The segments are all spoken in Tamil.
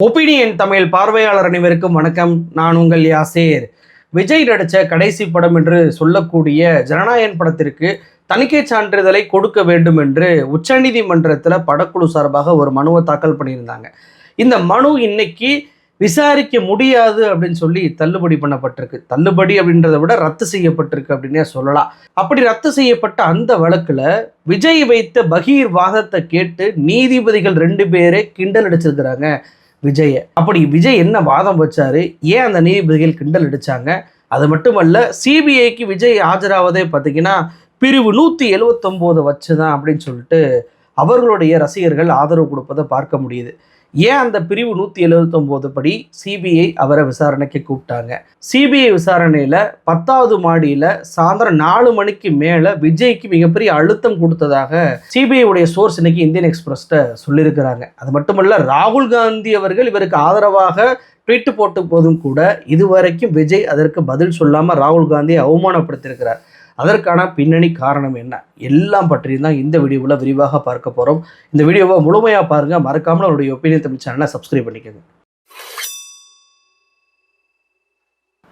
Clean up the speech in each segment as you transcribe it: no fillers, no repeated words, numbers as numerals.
ஒப்பீனியன் தமிழ் பார்வையாளர் அனைவருக்கும் வணக்கம். நான் உங்கள் யாசேர். விஜய் நடித்த கடைசி படம் என்று சொல்லக்கூடிய ஜனநாயகன் படத்திற்கு தணிக்கை சான்றிதழை கொடுக்க வேண்டும் என்று உச்சநீதிமன்றத்தில் படக்குழு சார்பாக ஒரு மனுவை தாக்கல் பண்ணியிருந்தாங்க. இந்த மனு இன்னைக்கு விசாரிக்க முடியாது அப்படின்னு சொல்லி தள்ளுபடி பண்ணப்பட்டிருக்கு. தள்ளுபடி அப்படின்றத விட ரத்து செய்யப்பட்டிருக்கு அப்படின்னே சொல்லலாம். அப்படி ரத்து செய்யப்பட்ட அந்த வழக்கில் விஜய் வைத்த பகீர் வாதத்தை கேட்டு நீதிபதிகள் 2 பேரே கிண்டல் அடிச்சிருக்கிறாங்க விஜயை. அப்படி விஜய் என்ன வாதம் வச்சாரு, ஏன் அந்த நீதிபதிகள் கிண்டல் அடிச்சாங்க? அது மட்டுமல்ல, சிபிஐக்கு விஜய் ஆஜராவதே பார்த்தீங்கன்னா பிரிவு 179 வச்சுதான் அப்படின்னு சொல்லிட்டு அவர்களுடைய ரசிகர்கள் ஆதரவு கொடுப்பதை பார்க்க முடியுது. ஏன் அந்த பிரிவு 179 படி சிபிஐ அவரை விசாரணைக்கு கூப்பிட்டாங்க? சிபிஐ விசாரணையில் 10வது மாடியில் சாயந்தரம் 4 மணிக்கு மேலே விஜய்க்கு மிகப்பெரிய அழுத்தம் கொடுத்ததாக சிபிஐ உடைய சோர்ஸ் இன்னைக்கு இந்தியன் எக்ஸ்பிரஸ்ட சொல்லியிருக்கிறாங்க. அது மட்டுமல்ல, ராகுல் காந்தி அவர்கள் இவருக்கு ஆதரவாக ட்வீட் போட்ட போதும் கூட இதுவரைக்கும் விஜய் அதற்கு பதில் சொல்லாமல் ராகுல் காந்தியை அவமானப்படுத்தியிருக்கிறார். அதற்கான பின்னணி காரணம் என்ன, எல்லாம் பற்றியும் தான் இந்த வீடியோவில் விரிவாக பார்க்க போகிறோம். இந்த வீடியோவை முழுமையாக பாருங்கள். மறக்காமல் அவருடைய ஒப்பீனியன் தமிழ் சேனலை சப்ஸ்கிரைப் பண்ணிக்கோங்க.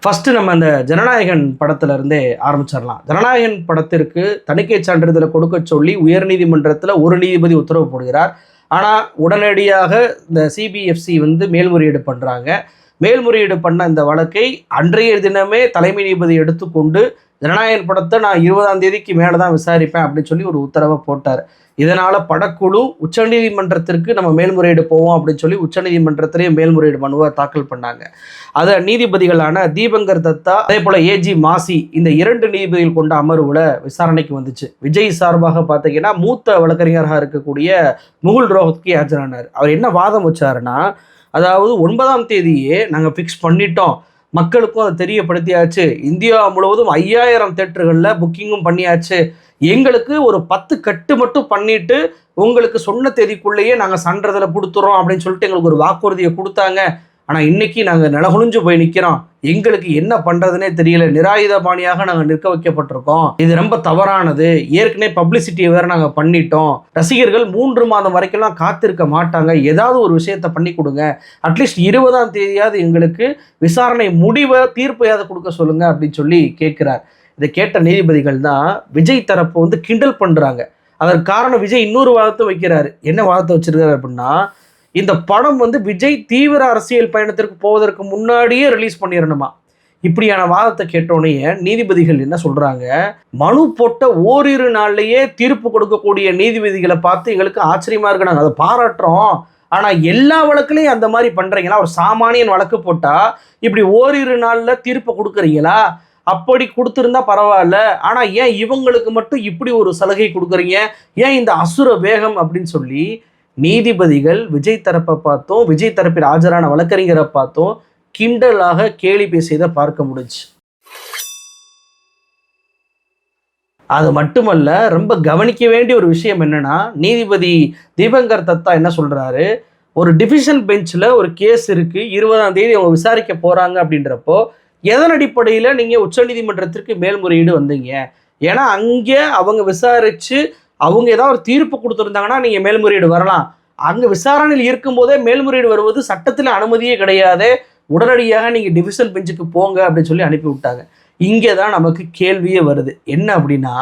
ஃபஸ்ட்டு நம்ம அந்த ஜனநாயகன் படத்திலிருந்தே ஆரம்பிச்சிடலாம். ஜனநாயகன் படத்திற்கு தணிக்கை சான்றிதழை கொடுக்க சொல்லி உயர்நீதிமன்றத்தில் ஒரு நீதிபதி உத்தரவு போடுகிறார். ஆனால் உடனடியாக இந்த சிபிஎஃப்சி மேல்முறையீடு பண்ணுறாங்க. மேல்முறையீடு பண்ண இந்த வழக்கை அன்றைய தினமே தலைமை நீதிபதி எடுத்துக்கொண்டு ஜனநாயகன் படத்தை நான் 20ஆம் தேதிக்கு மேலே தான் விசாரிப்பேன் அப்படின்னு சொல்லி ஒரு உத்தரவை போட்டார். இதனால் படக்குழு உச்சநீதிமன்றத்திற்கு நம்ம மேல்முறையீடு போவோம் அப்படின்னு சொல்லி உச்சநீதிமன்றத்திலேயே மேல்முறையீடு மனுவை தாக்கல் பண்ணாங்க. அதை நீதிபதிகளான தீபங்கர் தத்தா அதே போல் ஏஜி மாசி இந்த 2 நீதிபதிகள் கொண்ட அமர்வில் விசாரணைக்கு வந்துச்சு. விஜய் சார்பாக பார்த்தீங்கன்னா மூத்த வழக்கறிஞராக இருக்கக்கூடிய முகுல் ரோஹத்கி ஆஜரானார். அவர் என்ன வாதம் வச்சாருன்னா, அதாவது 9ஆம் தேதியே நாங்கள் ஃபிக்ஸ் பண்ணிட்டோம், மக்களுக்கும் அதை தெரியப்படுத்தியாச்சு, இந்தியா முழுவதும் 5000 தியேட்டர்களில் புக்கிங்கும் பண்ணியாச்சு, எங்களுக்கு ஒரு 10 கட்டு மட்டும் பண்ணிட்டு உங்களுக்கு சொன்ன தேதிக்குள்ளேயே நாங்கள் சான்றிதழை கொடுத்துறோம் அப்படின்னு சொல்லிட்டு எங்களுக்கு ஒரு வாக்குறுதியை கொடுத்தாங்க. ஆனால் இன்னைக்கு நாங்கள் நிலகுலிஞ்சு போய் நிற்கிறோம், எங்களுக்கு என்ன பண்ணுறதுனே தெரியல, நிராயுதபாணியாக நாங்கள் நிற்க வைக்கப்பட்டிருக்கோம், இது ரொம்ப தவறானது, ஏற்கனவே பப்ளிசிட்டியை வேறு நாங்கள் பண்ணிட்டோம், ரசிகர்கள் 3 மாதம் வரைக்கும்லாம் காத்திருக்க மாட்டாங்க, ஏதாவது ஒரு விஷயத்தை பண்ணி கொடுங்க, அட்லீஸ்ட் 20ஆம் தேதியாவது எங்களுக்கு விசாரணை முடிவை தீர்ப்பையாவது கொடுக்க சொல்லுங்க அப்படின்னு சொல்லி கேட்குறார். இதை கேட்ட நீதிபதிகள் தான் விஜய் தரப்பை கிண்டல் பண்ணுறாங்க. அதற்கு காரணம் விஜய் இன்னொரு வாதத்தை வைக்கிறாரு. என்ன வாதத்தை வச்சிருக்காரு அப்படின்னா, இந்த படம் விஜய் தீவிர அரசியல் பயணத்திற்கு போவதற்கு முன்னாடியே ரிலீஸ் பண்ணிடணுமா. இப்படியான வாதத்தை கேட்டோன்னே நீதிபதிகள் என்ன சொல்றாங்க, மனு போட்ட ஓரிரு நாள்லயே தீர்ப்பு கொடுக்கக்கூடிய நீதிபதிகளை பார்த்து எங்களுக்கு ஆச்சரியமா இருக்கு, நாங்கள் அதை பாராட்டுறோம். ஆனா எல்லா வழக்குலையும் அந்த மாதிரி பண்றீங்களா? ஒரு சாமானியன் வழக்கு போட்டா இப்படி ஓரிரு நாள்ல தீர்ப்பு கொடுக்குறீங்களா? அப்படி கொடுத்துருந்தா பரவாயில்ல, ஆனா ஏன் இவங்களுக்கு மட்டும் இப்படி ஒரு சலுகை கொடுக்குறீங்க, ஏன் இந்த அசுர வேகம் அப்படின்னு சொல்லி நீதிபதிகள் விஜய் தரப்பை பார்த்தோம், விஜய் தரப்பில் ஆஜரான வழக்கறிஞரை பார்த்தோம் கிண்டலாக கேலி பேசியதை பார்க்க முடிஞ்சு. அது மட்டுமல்ல, ரொம்ப கவனிக்க வேண்டிய ஒரு விஷயம் என்னன்னா, நீதிபதி தீபங்கர் தத்தா என்ன சொல்றாரு, ஒரு டிவிஷன் பெஞ்சில் ஒரு கேஸ் இருக்கு, 20ஆம் தேதி அவங்க விசாரிக்க போறாங்க அப்படின்றப்போ எதன் அடிப்படையில் நீங்கள் உச்சநீதிமன்றத்திற்கு மேல்முறையீடு வந்தீங்க? ஏன்னா அங்கே அவங்க விசாரித்து அவங்க ஏதாவது ஒரு தீர்ப்பு கொடுத்துருந்தாங்கன்னா நீங்கள் மேல்முறையீடு வரலாம். அங்கே விசாரணையில் இருக்கும்போதே மேல்முறையீடு வருவது சட்டத்தில் அனுமதியே கிடையாது, உடனடியாக நீங்கள் டிவிஷன் பெஞ்சுக்கு போங்க அப்படின்னு சொல்லி அனுப்பி விட்டாங்க. இங்கே தான் நமக்கு கேள்வியே வருது. என்ன அப்படின்னா,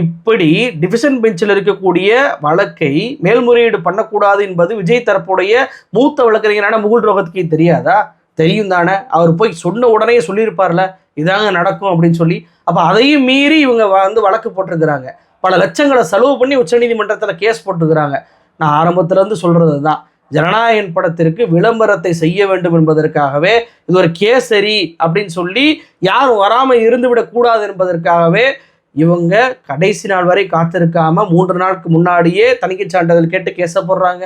இப்படி டிவிஷன் பெஞ்சில் இருக்கக்கூடிய வழக்கை மேல்முறையீடு பண்ணக்கூடாது என்பது விஜய் தரப்புடைய மூத்த வழக்கறிஞரான முகுல் ரோஹத்கி தெரியாதா? தெரியும் தானே. அவர் போய் சொன்ன உடனே சொல்லியிருப்பார்ல, இதாங்க நடக்கும் அப்படின்னு சொல்லி. அப்போ அதையும் மீறி இவங்க வழக்கு போட்டிருக்கிறாங்க, பல லட்சங்களை செலவு பண்ணி உச்சநீதிமன்றத்தில் கேஸ் போட்டுக்கிறாங்க. நான் ஆரம்பத்திலேருந்து சொல்கிறது தான், ஜனநாயகன் படத்திற்கு விளம்பரத்தை செய்ய வேண்டும் என்பதற்காகவே, இது ஒரு கேசரி அப்படின்னு சொல்லி யாரும் வராமல் இருந்து விடக்கூடாது என்பதற்காகவே இவங்க கடைசி நாள் வரை காத்திருக்காமல் 3 நாளுக்கு முன்னாடியே தணிக்கை சான்றிதழ் கேட்டு கேஸை போடுறாங்க.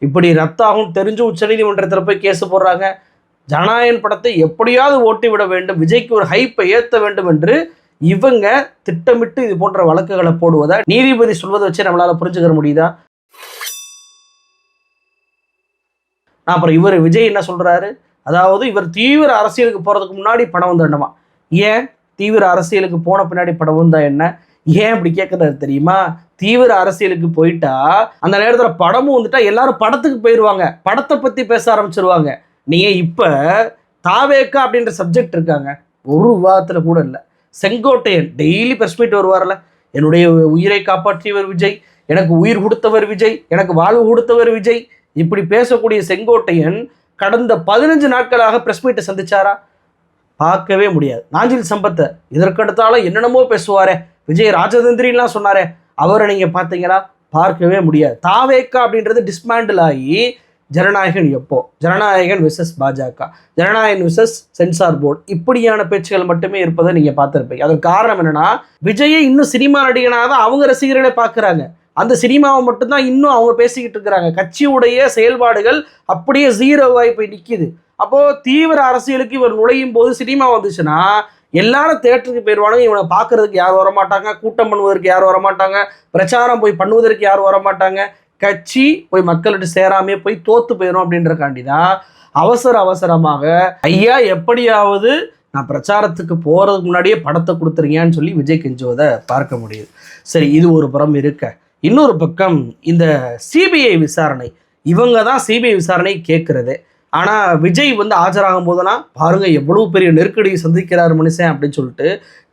இப்படி ரத்தாகும் தெரிஞ்சு உச்சநீதிமன்றத்தில் போய் கேஸு போடுறாங்க. ஜனநாயகன் படத்தை எப்படியாவது ஓட்டி விட வேண்டும், விஜய்க்கு ஒரு ஹைப்பை ஏற்ற வேண்டும் என்று இவங்க திட்டமிட்டு இது போன்ற வழக்குகளை போடுவதை நீதிபதி சொல்வதை வச்சு நம்மளால புரிஞ்சுக்க முடியுதா? அப்புறம் இவர் விஜய் என்ன சொல்றாரு, அதாவது இவர் தீவிர அரசியலுக்கு போறதுக்கு முன்னாடி பணம் வந்துடணுமா. ஏன் தீவிர அரசியலுக்கு போன பின்னாடி பணம் வந்தா என்ன, ஏன் அப்படி கேட்கறாரு தெரியுமா? தீவிர அரசியலுக்கு போயிட்டா அந்த நேரத்துல படமும் வந்துட்டா எல்லாரும் படத்துக்கு போயிடுவாங்க, படத்தை பத்தி பேச ஆரம்பிச்சிருவாங்க. நீங்க இப்ப தாவேக்கா அப்படின்ற சப்ஜெக்ட் இருக்காங்க, ஒரு விவாதத்துல கூட இல்லை. செங்கோட்டையன் டெய்லி பிரஸ் மீட் வருவார்ல, என்னுடைய உயிரை காப்பாற்றியவர் விஜய், எனக்கு உயிர் கொடுத்தவர் விஜய், எனக்கு வாழ்வு கொடுத்தவர் விஜய், இப்படி பேசக்கூடிய செங்கோட்டையன் கடந்த 15 நாட்களாக பிரஸ் மீட்டை சந்திச்சாரா? பார்க்கவே முடியாது. நாஞ்சில் சம்பத்தை இதற்கடுத்தாலும் என்னென்னமோ பேசுவாரே, விஜய் ராஜதந்திரிலாம் சொன்னாரே, அவரை நீங்கள் பார்த்தீங்களா? பார்க்கவே முடியாது. தாவேக்கா அப்படின்றது டிஸ்மேண்டில் ஆகி ஜனநாயகன் எப்போ, ஜனநாயகன் விசஸ் பாஜக, ஜனநாயகன் விசஸ் சென்சார் போர்டு, இப்படியான பேச்சுகள் மட்டுமே இருப்பதை நீங்கள் பார்த்துருப்பீங்க. அதற்கு காரணம் என்னன்னா, விஜயை இன்னும் சினிமா நடிகனாக தான் அவங்க ரசிகர்களே பார்க்குறாங்க. அந்த சினிமாவை மட்டும்தான் இன்னும் அவங்க பேசிக்கிட்டு இருக்கிறாங்க. கட்சியுடைய செயல்பாடுகள் அப்படியே ஜீரோவாகி போய் நிற்கிது. அப்போது தீவிர அரசியலுக்கு இவர் நுழையும் போது சினிமா வந்துச்சுன்னா எல்லாரும் தேட்டருக்கு போயிடுவானுங்க. இவனை பார்க்கறதுக்கு யாரும் வரமாட்டாங்க, கூட்டம் பண்ணுவதற்கு யாரும் வரமாட்டாங்க, பிரச்சாரம் போய் பண்ணுவதற்கு யாரும் வரமாட்டாங்க, கட்சி போய் மக்கள்கிட்ட சேராமே போய் தோத்து போயிடும் அப்படின்றக்காண்டி தான் அவசரமாக ஐயா எப்படியாவது நான் பிரச்சாரத்துக்கு போகிறதுக்கு முன்னாடியே படத்தை கொடுத்துருங்கன்னு சொல்லி விஜய் கெஞ்சுவதை பார்க்க முடியுது. சரி, இது ஒரு புறம் இருக்க, இன்னொரு பக்கம் இந்த சிபிஐ விசாரணை, இவங்க தான் சிபிஐ விசாரணை கேட்குறது. ஆனால் விஜய் வந்து ஆஜராகும் போதெல்லாம் பாருங்கள் எவ்வளோ பெரிய நெருக்கடியை சந்திக்கிறார் மனுஷன் அப்படின்னு சொல்லிட்டு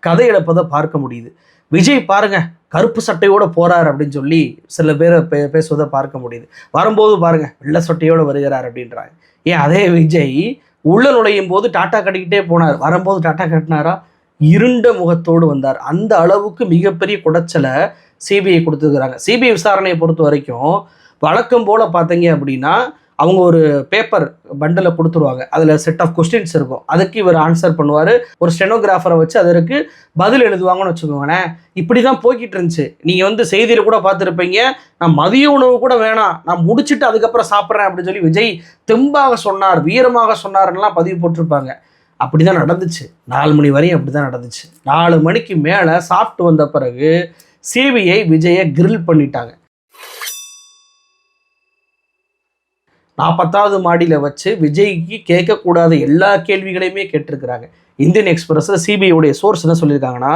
கதை இழப்பதை பார்க்க முடியுது. விஜய் பாருங்க கருப்பு சட்டையோடு போகிறார் அப்படின்னு சொல்லி சில பேரை பேசுவதை பார்க்க முடியுது. வரும்போது பாருங்க வெள்ளை சட்டையோடு வருகிறார் அப்படின்றாங்க. ஏன் அதே விஜய் உள்ள நுழையும் போது டாட்டா கட்டிக்கிட்டே போனார், வரும்போது டாட்டா கட்டினாரா? இருண்ட முகத்தோடு வந்தார். அந்த அளவுக்கு மிகப்பெரிய குடைச்சலை சிபிஐ கொடுத்துருக்குறாங்க. சிபிஐ விசாரணையை பொறுத்த வரைக்கும் வழக்கம் போல் பார்த்தீங்க அப்படின்னா அவங்க ஒரு பேப்பர் பண்டில் கொடுத்துருவாங்க, அதில் செட் ஆஃப் கொஸ்டின்ஸ் இருக்கும், அதுக்கு இவர் ஆன்சர் பண்ணுவார், ஒரு ஸ்டெனோகிராஃபரை வச்சு அதற்கு பதில் எழுதுவாங்கன்னு வச்சுக்கோங்களேன். இப்படி தான் போய்கிட்டு இருந்துச்சு. நீங்கள் வந்து செய்தியில் கூட பார்த்துருப்பீங்க, நான் மதிய உணவு கூட வேணாம், நான் முடிச்சுட்டு அதுக்கப்புறம் சாப்பிட்றேன் அப்படின்னு சொல்லி விஜய் தெம்பாக சொன்னார், வீரமாக சொன்னார்லாம் பதிவு போட்டிருப்பாங்க. அப்படி தான் நடந்துச்சு. 4 மணி வரையும் அப்படி தான் நடந்துச்சு. 4 மணிக்கு மேலே சாப்பிட்டு வந்த பிறகு சிபிஐ விஜயை கிரில் பண்ணிட்டாங்க. 40வது மாடியில் வச்சு விஜய்க்கு கேட்கக்கூடாத எல்லா கேள்விகளையுமே கேட்டிருக்கிறாங்க. இந்தியன் எக்ஸ்பிரஸில் சிபிஐடைய சோர்ஸ் என்ன சொல்லியிருக்காங்கன்னா,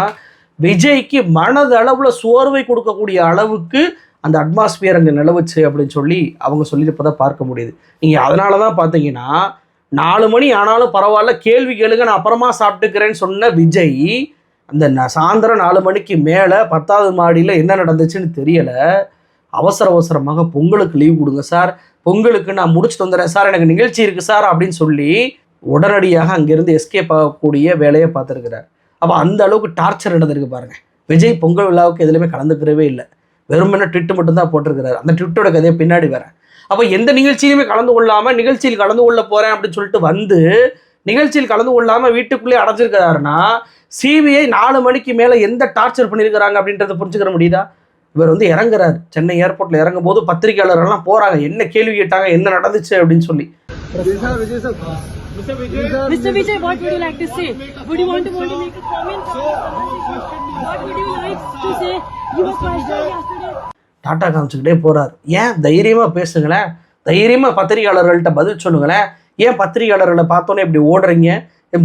விஜய்க்கு மனதளவில் சோர்வை கொடுக்கக்கூடிய அளவுக்கு அந்த அட்மாஸ்பியர் அங்கே நிலவுச்சு அப்படின்னு சொல்லி அவங்க சொல்லியிருப்பதை பார்க்க முடியுது. நீங்கள் அதனால தான் பார்த்தீங்கன்னா 4 மணி ஆனாலும் பரவாயில்ல கேள்வி கேளுங்க நான் அப்புறமா சாப்பிட்டுக்கிறேன்னு சொன்ன விஜய் அந்த சாயந்தரம் 4 மணிக்கு மேலே 10வது மாடியில் என்ன நடந்துச்சுன்னு தெரியலை, அவசரமாக பொங்கலுக்கு லீவ் கொடுங்க சார், பொங்கலுக்கு நான் முடிச்சுட்டு வந்துடுறேன் சார், எனக்கு நிகழ்ச்சி இருக்குது சார் அப்படின்னு சொல்லி உடனடியாக அங்கேருந்து எஸ்கேப் ஆகக்கூடிய வேலையை பார்த்துருக்கிறார். அப்போ அந்த அளவுக்கு டார்ச்சர் நடந்திருக்கு பாருங்கள். விஜய் பொங்கல் விழாவுக்கு எதுலையுமே கலந்துக்கிறவே இல்லை, வெறுமனே ட்விட்டு மட்டும்தான் போட்டிருக்கிறார். அந்த ட்விட்டோட கதையை பின்னாடி வரேன். அப்போ எந்த நிகழ்ச்சியிலுமே கலந்து கொள்ளாமல் நிகழ்ச்சியில் கலந்து கொள்ள போகிறேன் அப்படின்னு சொல்லிட்டு வந்து நிகழ்ச்சியில் கலந்து கொள்ளாமல் வீட்டுக்குள்ளேயே அடைஞ்சிருக்கிறாருன்னா சிபிஐ 4 மணிக்கு மேலே எந்த டார்ச்சர் பண்ணியிருக்கிறாங்க அப்படின்றத புரிஞ்சுக்கிற முடியுதா? இவர் வந்து இறங்குறாரு, சென்னை ஏர்போர்ட்டில் இறங்கும் போது பத்திரிகையாளர்கள்லாம் போகிறாங்க, என்ன கேள்வி கேட்டாங்க, என்ன நடந்துச்சு அப்படின்னு சொல்லி. Mr. Vijay, what would you like to say? Would you want to make a comment? What would you like to say? You were crushed yesterday. டாட்டா காமிச்சுக்கிட்டே போகிறார். ஏன் தைரியமாக பேசுங்களேன், தைரியமாக பத்திரிகையாளர்கள்ட்ட பதில் சொல்லுங்களேன். ஏன் பத்திரிகையாளர்களை பார்த்தோன்னே இப்படி ஓடுறீங்க?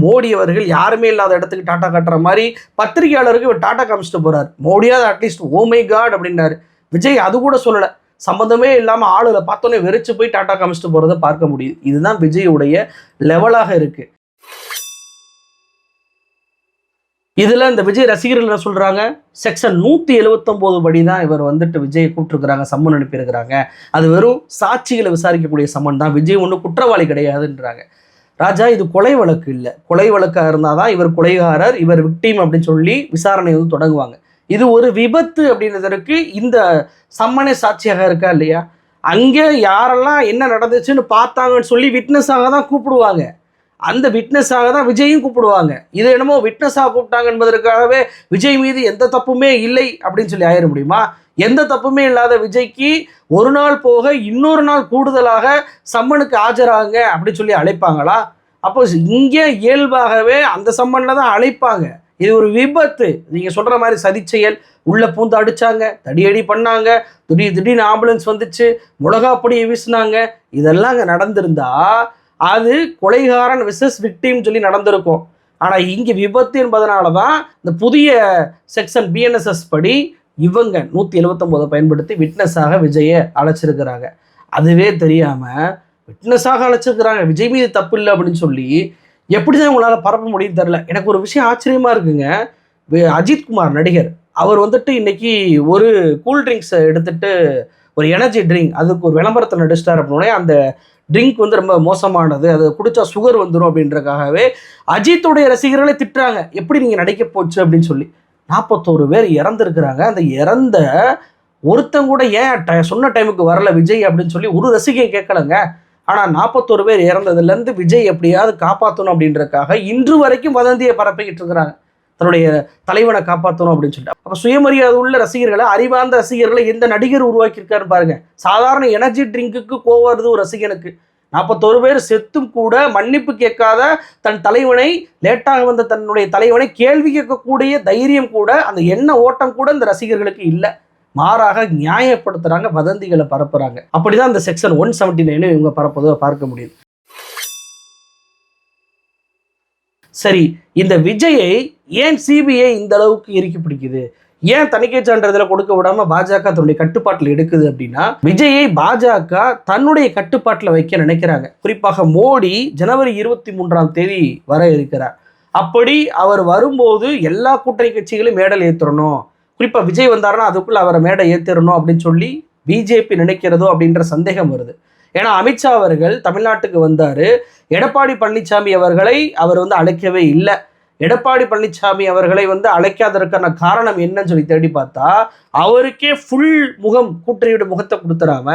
மோடி அவர்கள் யாருமே இல்லாத இடத்துக்கு டாட்டா காட்டுற மாதிரி பத்திரிகையாளருக்கு இவர் டாட்டா காமிச்சிட்டு போகிறார். மோடியாவது அட்லீஸ்ட் ஓ மை காட் அப்படின்னாரு. விஜய் அது கூட சொல்லலை, சம்மந்தமே இல்லாமல் ஆளுகளை பார்த்தோன்னே வெறிச்சு போய் டாட்டா காமிச்சிட்டு போகிறத பார்க்க முடியுது. இதுதான் விஜயுடைய லெவலாக இருக்குது. இதில் இந்த விஜய் ரசிகர்கள் என்ன சொல்கிறாங்க, செக்ஷன் 179 படி தான் இவர் வந்துட்டு விஜயை கூப்பிட்டுருக்குறாங்க, சம்மன் அனுப்பியிருக்கிறாங்க, அது வெறும் சாட்சிகளை விசாரிக்கக்கூடிய சம்மன் தான், விஜய் ஒன்றும் குற்றவாளி கிடையாதுன்றாங்க. ராஜா, இது கொலை வழக்கு இல்லை, கொலை வழக்காக இருந்தால் தான் இவர் கொலைகாரர், இவர் விக்டிம் அப்படின்னு சொல்லி விசாரணை வந்து தொடங்குவாங்க. இது ஒரு விபத்து அப்படின்றதற்கு இந்த சம்மனே சாட்சியாக இருக்கா இல்லையா? அங்கே யாரெல்லாம் என்ன நடந்துச்சுன்னு பார்த்தாங்கன்னு சொல்லி விட்னஸாக தான் கூப்பிடுவாங்க, அந்த விட்னஸாக தான் விஜயும் கூப்பிடுவாங்க. இது என்னமோ விட்னஸாக கூப்பிட்டாங்க என்பதற்காகவே விஜய் மீது எந்த தப்புமே இல்லை அப்படின்னு சொல்லி ஆயிட முடியுமா? எந்த தப்புமே இல்லாத விஜய்க்கு ஒரு நாள் போக இன்னொரு நாள் கூடுதலாக சம்மனுக்கு ஆஜராங்க அப்படின்னு சொல்லி அழைப்பாங்களா? அப்போ இங்கே இயல்பாகவே அந்த சம்மனில் தான் அழைப்பாங்க. இது ஒரு விபத்து. நீங்கள் சொல்கிற மாதிரி சதி செயல், உள்ளே பூந்து அடித்தாங்க, தடியடி பண்ணாங்க, திடீர்னு ஆம்புலன்ஸ் வந்துச்சு, மிளகா பொடியை வீசினாங்க, இதெல்லாம் அங்கே நடந்திருந்தா அது கொலைகாரன் விசஸ் விக்டிம் சொல்லி நடந்திருக்கும். ஆனால் இங்கே விபத்து என்பதனால தான் இந்த புதிய செக்ஷன் பிஎன்எஸ்எஸ் படி இவங்க 179 பயன்படுத்தி விட்னஸாக விஜயை அழைச்சிருக்கிறாங்க. அதுவே தெரியாமல் விட்னஸாக அழைச்சிருக்கிறாங்க, விஜய் மீது தப்பு இல்லை அப்படின்னு சொல்லி எப்படி தான் உங்களால் பரப்ப முடியும் தெரில. எனக்கு ஒரு விஷயம் ஆச்சரியமாக இருக்குங்க. அஜித்குமார் நடிகர் அவர் வந்துட்டு இன்னைக்கு ஒரு கூல் ட்ரிங்க்ஸை எடுத்துட்டு ஒரு எனர்ஜி ட்ரிங்க் அதுக்கு ஒரு விளம்பரத்தை நடிச்சிட்டார் அப்படின்னே அந்த ட்ரிங்க் வந்து ரொம்ப மோசமானது, அது குடிச்சா சுகர் வந்துடும் அப்படின்றக்காகவே அஜித்துடைய ரசிகர்களே திட்டுறாங்க, எப்படி நீங்கள் நடிக்க போச்சு அப்படின்னு சொல்லி. 41 பேர் இறந்துருக்குறாங்க. அந்த இறந்த ஒருத்தங்க கூட ஏன் சொன்ன டைமுக்கு வரல விஜய் அப்படின்னு சொல்லி ஒரு ரசிகை கேட்கலங்க. ஆனால் 41 பேர் இறந்ததுலேருந்து விஜய் எப்படியாவது காப்பாற்றணும் அப்படின்றக்காக இன்று வரைக்கும் வதந்தியை பரப்பிக்கிட்டு இருக்கிறாங்க, தன்னுடைய தலைவனை காப்பாற்றணும் அப்படின்னு சொல்லிட்டு. அப்போ சுயமரியாதை உள்ள ரசிகர்களை, அறிவார்ந்த ரசிகர்களை எந்த நடிகர் உருவாக்கியிருக்காரு பாருங்க. சாதாரண எனர்ஜி ட்ரிங்க்குக்கு கோவருது ஒரு ரசிகனுக்கு. 41 பேர் செத்தும் கூட மன்னிப்பு கேட்காத தன் தலைவனை, லேட்டாக வந்த தன்னுடைய தலைவனை கேள்வி கேட்கக்கூடிய தைரியம் கூட, அந்த எண்ண ஓட்டம் கூட இந்த ரசிகர்களுக்கு இல்லை. மாறாக நியாயப்படுத்துறாங்க, வதந்திகளை பரப்புறாங்க. அப்படிதான் இந்த செக்ஷன் 179 இவங்க பரப்புவதை பார்க்க முடியுது. சரி, இந்த விஜயை ஏன் சிபிஐ இந்த அளவுக்கு இறுக்கி பிடிக்குது, ஏன் தணிக்கை சான்றிதழை கொடுக்க விடாம பாஜக தன்னுடைய கட்டுப்பாட்டில் எடுக்குது அப்படின்னா, விஜயை பாஜக தன்னுடைய கட்டுப்பாட்டில் வைக்க நினைக்கிறாங்க. குறிப்பாக மோடி ஜனவரி 23 வர இருக்கிறார். அப்படி அவர் வரும்போது எல்லா கூட்டணி கட்சிகளையும் மேடல் ஏற்றுறணும், குறிப்பாக விஜய் வந்தாருன்னா அதுக்குள்ள அவரை மேடை ஏற்றிடணும் அப்படின்னு சொல்லி பிஜேபி நினைக்கிறதோ அப்படின்ற சந்தேகம் வருது. ஏன்னா அமித்ஷா அவர்கள் தமிழ்நாட்டுக்கு வந்தார், எடப்பாடி பழனிசாமி அவர்களை அவர் வந்து அழைக்கவே இல்லை. எடப்பாடி பழனிசாமி அவர்களை வந்து அழைக்காததற்கான காரணம் என்னன்னு சொல்லி தேடி பார்த்தா, அவருக்கே ஃபுல் முகம், கூட்டணியோட முகத்தை கொடுத்துடாம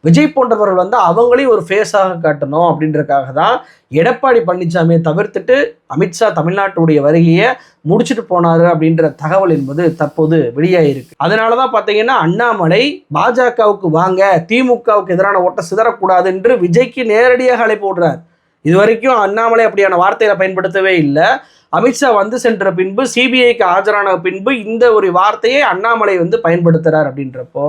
விஜய் போன்றவர்கள் வந்து அவங்களையும் ஒரு ஃபேஸாக காட்டணும் அப்படின்றக்காக தான் எடப்பாடி பழனிசாமியை தவிர்த்துட்டு அமித்ஷா தமிழ்நாட்டுடைய வருகையை முடிச்சுட்டு போனாரு அப்படின்ற தகவல் என்பது தற்போது வெளியாயிருக்கு. அதனால தான் பார்த்தீங்கன்னா அண்ணாமலை பாஜகவுக்கு வாங்க, திமுகவுக்கு எதிரான ஓட்டை சிதறக்கூடாது என்று விஜய்க்கு நேரடியாக அழைப்பு விடுறார். இது வரைக்கும் அண்ணாமலை அப்படியான வார்த்தைகளை பயன்படுத்தவே இல்லை. அமித்ஷா வந்து சென்ற பின்பு, சிபிஐக்கு ஆஜரான பின்பு இந்த ஒரு வார்த்தையை அண்ணாமலை வந்து பயன்படுத்துறார். அப்படின்றப்போ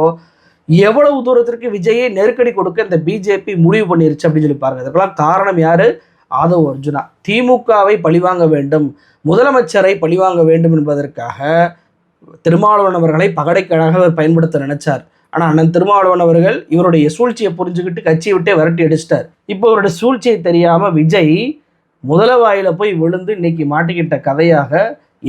எவ்வளவு தூரத்திற்கு விஜயை நெருக்கடி கொடுக்க இந்த பிஜேபி முடிவு பண்ணிருச்சு அப்படின்னு சொல்லி பாருங்க. இதுக்கெல்லாம் காரணம் யாரு? ஆதவ் அர்ஜுனா. திமுகவை பழிவாங்க வேண்டும், முதலமைச்சரை பழிவாங்க வேண்டும் என்பதற்காக திருமாவளவன் அவர்களை பகடைக்கழக பயன்படுத்த நினைச்சார். ஆனால் அண்ணன் திருமாவளவன் அவர்கள் இவருடைய சூழ்ச்சியை புரிஞ்சுக்கிட்டு கட்சியை விட்டே விரட்டி அடிச்சிட்டார். இப்போ அவருடைய சூழ்ச்சியை தெரியாமல் விஜய் முதலவாயில போய் விழுந்து இன்னைக்கு மாட்டிக்கிட்ட கதையாக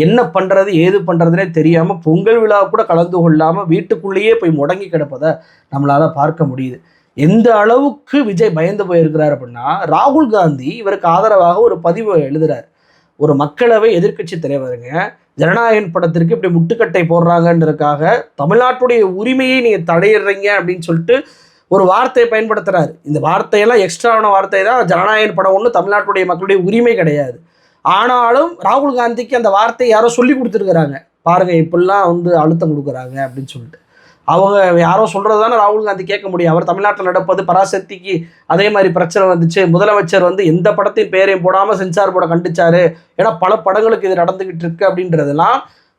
என்ன பண்ணுறது ஏது பண்ணுறதுனே தெரியாமல் பொங்கல் விழா கூட கலந்து கொள்ளாமல் வீட்டுக்குள்ளேயே போய் முடங்கி கிடப்பதை நம்மளால் பார்க்க முடியுது. எந்த அளவுக்கு விஜய் பயந்து போயிருக்கிறார் அப்படின்னா, ராகுல் காந்தி இவருக்கு ஆதரவாக ஒரு பதிவு எழுதுறார். ஒரு மக்களவை எதிர்க்கட்சி தலைவருங்க ஜனநாயகன் படத்திற்கு இப்படி முட்டுக்கட்டை போடுறாங்கன்றதுக்காக தமிழ்நாட்டுடைய உரிமையை நீங்கள் தடையிடுறீங்க அப்படின்னு சொல்லிட்டு ஒரு வார்த்தையை பயன்படுத்துகிறார். இந்த வார்த்தையெல்லாம் எக்ஸ்ட்ராவான வார்த்தை தான். ஜனநாயகன் படம் ஒன்று தமிழ்நாட்டுடைய மக்களுடைய உரிமை கிடையாது. ஆனாலும் ராகுல் காந்திக்கு அந்த வார்த்தையை யாரோ சொல்லி கொடுத்துருக்குறாங்க. பாருங்கள் இப்படிலாம் வந்து அழுத்தம் கொடுக்குறாங்க அப்படின்னு சொல்லிட்டு. அவங்க யாரோ சொல்கிறது தானே ராகுல் காந்தி கேட்க முடியும். அவர் தமிழ்நாட்டில் நடப்பது பராசக்திக்கு அதே மாதிரி பிரச்சனை வந்துச்சு, முதலமைச்சர் வந்து எந்த படத்தின் பேரையும் போடாமல் சென்சார் போட கண்டிச்சாரு, ஏன்னா பல படங்களுக்கு இது நடந்துக்கிட்டு இருக்கு அப்படின்றதெல்லாம்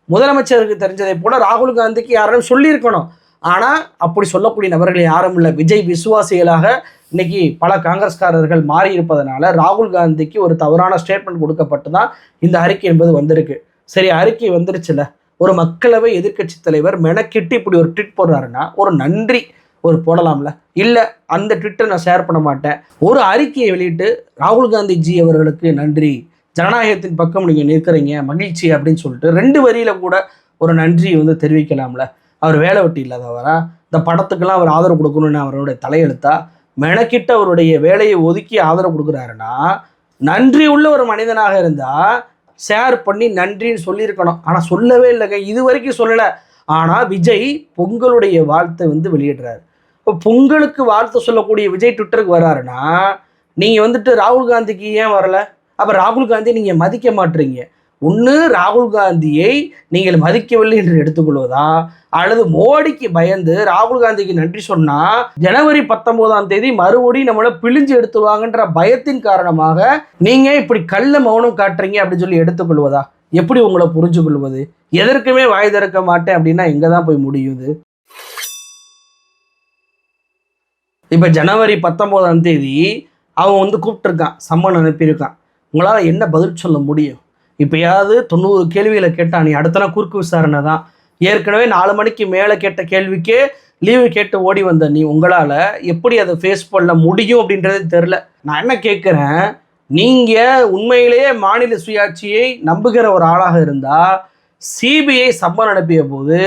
முதலமைச்சருக்கு தெரிஞ்சதை போல ராகுல் காந்திக்கு யாரும் சொல்லியிருக்கணும். ஆனால் அப்படி சொல்லக்கூடிய நபர்கள் யாரும் இல்லை. விஜய் விசுவாசிகளாக இன்னைக்கு பல காங்கிரஸ்காரர்கள் மாறி இருப்பதனால ராகுல் காந்திக்கு ஒரு தவறான ஸ்டேட்மெண்ட் கொடுக்கப்பட்டு தான் இந்த அறிக்கை என்பது வந்திருக்கு. சரி, அறிக்கை வந்துருச்சுல, ஒரு மக்களவை எதிர்க்கட்சி தலைவர் மெனக்கிட்டு இப்படி ஒரு ட்வீட் போடுறாருன்னா ஒரு நன்றி ஒரு போடலாம்ல. இல்லை, அந்த ட்விட்டை நான் ஷேர் பண்ண மாட்டேன், ஒரு அறிக்கையை வெளியிட்டு ராகுல் காந்திஜி அவர்களுக்கு நன்றி, ஜனநாயகத்தின் பக்கம் நீங்கள் நிற்கிறீங்க, மகிழ்ச்சி அப்படின்னு சொல்லிட்டு 2 வரியில கூட ஒரு நன்றி வந்து தெரிவிக்கலாம்ல. அவர் வேலை வெட்டி இல்லாதவரா? இந்த படத்துக்கெல்லாம் அவர் ஆதரவு கொடுக்கணும்னு அவருடைய தலையெழுத்தா? மெனக்கிட்ட அவருடைய வேலையை ஒதுக்கி ஆதரவு கொடுக்குறாருன்னா, நன்றி உள்ள ஒரு மனிதனாக இருந்தால் ஷேர் பண்ணி நன்றின்னு சொல்லியிருக்கணும். ஆனால் சொல்லவே இல்லைங்க, இது வரைக்கும் சொல்லலை. ஆனால் விஜய் பொங்கலுடைய வாழ்த்தை வந்து வெளியிடுறாரு. இப்போ பொங்கலுக்கு வாழ்த்து சொல்லக்கூடிய விஜய் ட்விட்டருக்கு வர்றாருன்னா, நீங்கள் வந்துட்டு ராகுல் காந்திக்கு ஏன் வரலை? அப்போ ராகுல் காந்தி நீங்கள் மதிக்க மாட்டுறீங்க. ஒன்று ராகுல் காந்தியை நீங்கள் மதிக்கவில்லை என்று எடுத்துக்கொள்வதா, அல்லது மோடிக்கு பயந்து ராகுல் காந்திக்கு நன்றி சொன்னால் ஜனவரி 19 மறுபடியும் நம்மளை பிழிஞ்சு எடுத்துவாங்கன்ற பயத்தின் காரணமாக நீங்கள் இப்படி கள்ள மௌனம் காட்டுறீங்க அப்படின்னு சொல்லி எடுத்துக்கொள்வதா? எப்படி உங்களை புரிஞ்சு கொள்வது? எதற்குமே வாய் திறக்க மாட்டேன் அப்படின்னா எங்கே தான் போய் முடியுது? இப்போ ஜனவரி 19 அவன் வந்து கூப்பிட்டுருக்கான், சம்மன் அனுப்பியிருக்கான். உங்களால் என்ன பதில் சொல்ல முடியும்? இப்பயாவது 90 கேள்விகளை கேட்டா நீ அடுத்த நாள் குறுக்கு விசாரணை தான். ஏற்கனவே 4 மணிக்கு மேலே கேட்ட கேள்விக்கே லீவு கேட்டு ஓடி வந்த நீ உங்களால் எப்படி அதை ஃபேஸ் பண்ண முடியும் அப்படின்றது தெரில. நான் என்ன கேட்குறேன், நீங்கள் உண்மையிலேயே மாநில சுயாட்சியை நம்புகிற ஒரு ஆளாக இருந்தால் சிபிஐ சம்மன் அனுப்பிய போது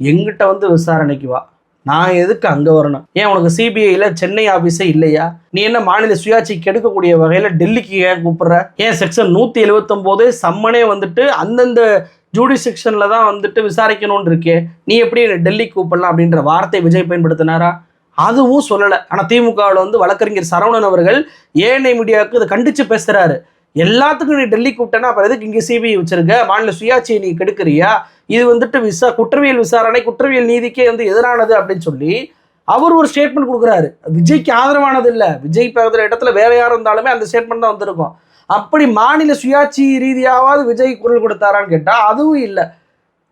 எங்கிட்ட வந்து விசாரணைக்கு வா, நான் எதுக்கு அங்கே வரணும்? ஏன் உனக்கு சிபிஐயில் சென்னை ஆஃபீஸே இல்லையா? நீ என்ன மாநில சுயாட்சி கெடுக்கக்கூடிய வகையில் டெல்லிக்கு ஏன் கூப்பிட்ற? ஏன் செக்ஷன் 179 சம்மனே வந்துட்டு அந்தந்த ஜூடிஷெக்ஷனில் தான் வந்துட்டு விசாரிக்கணும்னு இருக்கே, நீ எப்படி டெல்லி கூப்பிடலாம் அப்படின்ற வார்த்தை விஜய் பயன்படுத்தினாரா? அதுவும் சொல்லலை. ஆனால் திமுகவில் வந்து வழக்கறிஞர் சரவணன் அவர்கள் ஏஎன்ஐ மீடியாவுக்கு இதை கண்டித்து பேசுகிறாரு. எல்லாத்துக்கும் நீ டெல்லி கூப்பிட்டேன்னா அப்புறம் எதுக்கு இங்கே சிபிஐ வச்சிருக்க? மாநில சுயாட்சியை நீ கெடுக்கிறியா? இது வந்துட்டு குற்றவியல் விசாரணை குற்றவியல் நீதிக்கே வந்து எதிரானது அப்படின்னு சொல்லி அவர் ஒரு ஸ்டேட்மெண்ட் கொடுக்குறாரு. விஜய்க்கு ஆதரவானது இல்லை. விஜய் பக்கத்தில் இடத்துல வேற யாரும் இருந்தாலுமே அந்த ஸ்டேட்மெண்ட் தான் வந்திருக்கும். அப்படி மாநில சுயாட்சி ரீதியாவது விஜய் குரல் கொடுத்தாரான்னு கேட்டால் அதுவும் இல்லை.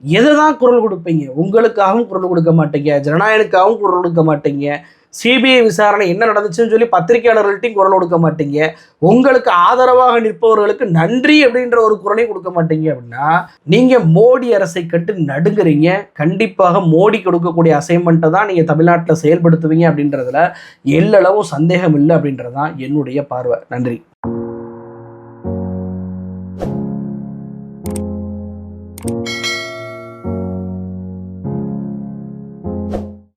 எதை தான் குரல் கொடுப்பீங்க? உங்களுக்காகவும் குரல் கொடுக்க மாட்டீங்க, ஜனநாயகனுக்காகவும் குரல் கொடுக்க மாட்டீங்க, சிபிஐ விசாரணை என்ன நடந்துச்சுன்னு சொல்லி பத்திரிகையாளர்கள்ட்டையும் குரல் கொடுக்க மாட்டீங்க, உங்களுக்கு ஆதரவாக நிற்பவர்களுக்கு நன்றி அப்படின்ற ஒரு குரலையும் கொடுக்க மாட்டீங்க. அப்படின்னா நீங்கள் மோடி அரசை கட்டு நடுங்குறீங்க. கண்டிப்பாக மோடி கொடுக்கக்கூடிய அசைன்மெண்ட்டை தான் நீங்கள் தமிழ்நாட்டில் செயல்படுத்துவீங்க அப்படின்றதுல எல்லளவும் சந்தேகம் இல்லை அப்படின்றதான் என்னுடைய பார்வை. நன்றி.